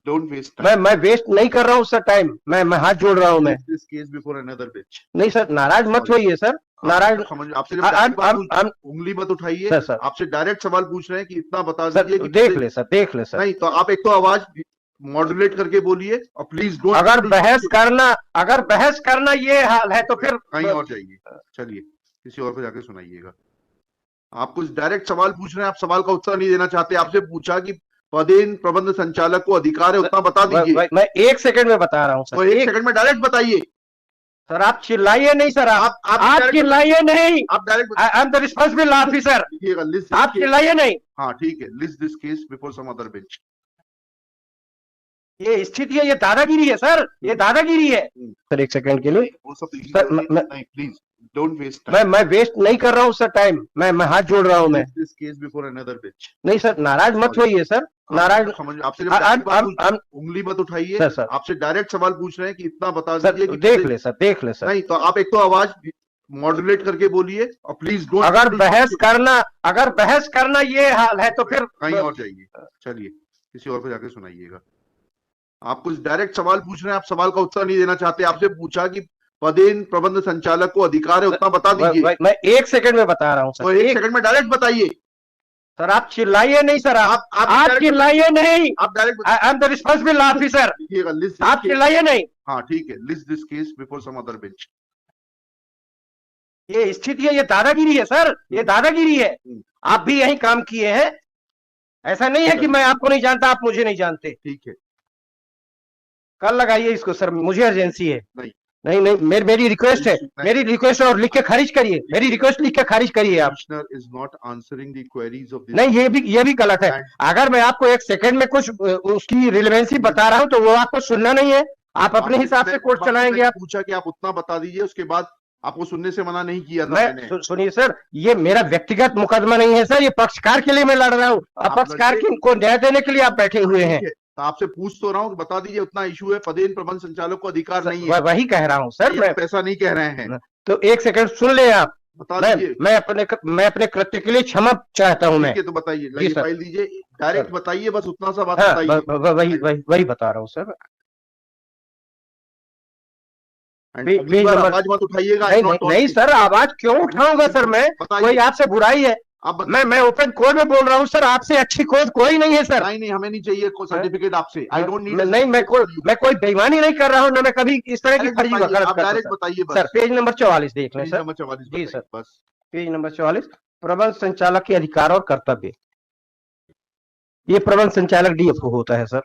Don't waste time. मैं waste नहीं कर रहा हूँ सर टाइम, मैं हाथ जोड़ रहा हूँ मैं। This case before another bench. नहीं सर, नाराज मत होइए सर, नाराज। आपसे उंगली मत उठाइए सर सर आपसे डायरेक्ट सवाल पूछ रहे हैं कि इतना बता सर, दीजिए कि देख ले सर, देख ले सर। नहीं तो आप एक तो आवाज मॉड्यूलेट करके बोलिए और प्लीज डोंट। अगर बहस करना ये हाल है तो फिर कहीं और जाइए, चलिए किसी और को जाके सुनाइएगा। आप कुछ डायरेक्ट सवाल पूछ रहे हैं, आप सवाल का उत्तर नहीं देना चाहते। आपसे पूछा कि पदेन प्रबंध संचालक को अधिकार है उतना बता दीजिए। मैं 1 सेकंड में बता रहा हूँ सर। तो 1 सेकंड में डायरेक्ट बताइए सर। आप चिल्लाइए नहीं सर, आप चिल्लाइए नहीं। आप direct I am the responsible officer. आप चिल्लाइए नहीं। हाँ ठीक है, list this case before some other bench. ये स्थिति है, ये दादागिरी है सर, ये दादागिरी है सर। 1 सेकंड के लिए sir, please don't waste time. मैं वेस्ट नहीं कर रहा हूँ सर टाइम, मैं हाथ जोड़ रहा हूँ मैं। This case before another bench. नहीं सर, नाराज मत होइए सर, नाराज। आपसे उंगली मत उठाइए सर सर, आपसे डायरेक्ट सवाल पूछ रहे हैं कि इतना बता दीजिए कि देख ले सर, देख ले सर। नहीं तो आप एक तो आवाज मॉड्यूलेट करके बोलिए और प्लीज डोंट। अगर बहस करना ये हाल है तो फिर कहीं और जाइए, चलिए किसी और को जाके सुनाइएगा। आप कुछ डायरेक्ट सवाल पूछ रहे हैं, आप सवाल का उत्तर नहीं देना चाहते। आपसे पूछा कि पदेन प्रबंध संचालक को अधिकार है उतना बता दीजिए। मैं 1 सेकंड में बता रहा हूँ सर। तो 1 सेकंड में डायरेक्ट बताइए सर। आप चिल्लाइए नहीं सर, आप चिल्लाइए नहीं। आप direct I am the responsible officer. आप चिल्लाइए नहीं। हाँ ठीक है, list this case before some other bench. ये स्थिति है, ये दादागिरी है सर, ये दादागिरी है। आप भी यही काम किए हैं, ऐसा नहीं है कि मैं आपको नहीं जानता, आप मुझे नहीं जानते। ठीक है, कल लगाइए इसको सर, मुझे अर्जेंसी है। नहीं मेरी रिक्वेस्ट है, मेरी रिक्वेस्ट और लिख के खारिज करिए, मेरी रिक्वेस्ट लिख के खारिज करिए आप। Commissioner is not answering the queries of this. नहीं, ये भी गलत है। अगर मैं आपको 1 सेकंड में कुछ उसकी रिलेवेंसी बता रहा हूं तो वो आपको सुनना नहीं है, आप अपने हिसाब से कोर्ट चलाएंगे। आप पूछा कि आप उतना बता दीजिए, उसके बाद आपको सुनने से मना नहीं किया था मैंने। सुनिए सर, ये मेरा व्यक्तिगत मुकदमा नहीं है सर, ये पक्षकार के लिए मैं लड़ रहा हूँ। पक्षकार को न्याय देने के लिए आप बैठे हुए हैं। तो आपसे पूछ तो रहा हूँ कि बता दीजिए उतना इशू है, पदेन प्रबंध संचालक को अधिकार नहीं है। वही कह रहा हूँ सर, मैं पैसा नहीं कह रहे हैं। तो 1 सेकंड सुन ले आप, बता दीजिए। मैं अपने कृत्य के लिए क्षमा चाहता हूँ मैं। तो बताइए, फाइल दीजिए, डायरेक्ट बताइए, बस उतना सा बात बताइए। वही बता रहा हूँ सर। आवाज मत उठाइएगा। नहीं सर, आवाज क्यों उठाऊंगा सर मैं? कोई आपसे बुराई है? मैं ओपन कोर्ट में बोल रहा हूँ सर, आपसे अच्छी कोर्ट कोई नहीं है सर। नहीं हमें नहीं चाहिए कोई सर्टिफिकेट आपसे। I don't need. नहीं, मैं कोई बेईमानी नहीं कर रहा हूँ, ना मैं कभी इस तरह की फर्जी वकालत कर डायरेक्ट बताइए सर। पेज नंबर 44 देख लें सर। नंबर 44 जी सर, बस पेज नंबर 44, प्रबंध संचालक के अधिकार और कर्तव्य। ये प्रबंध संचालक डीएफओ होता है सर।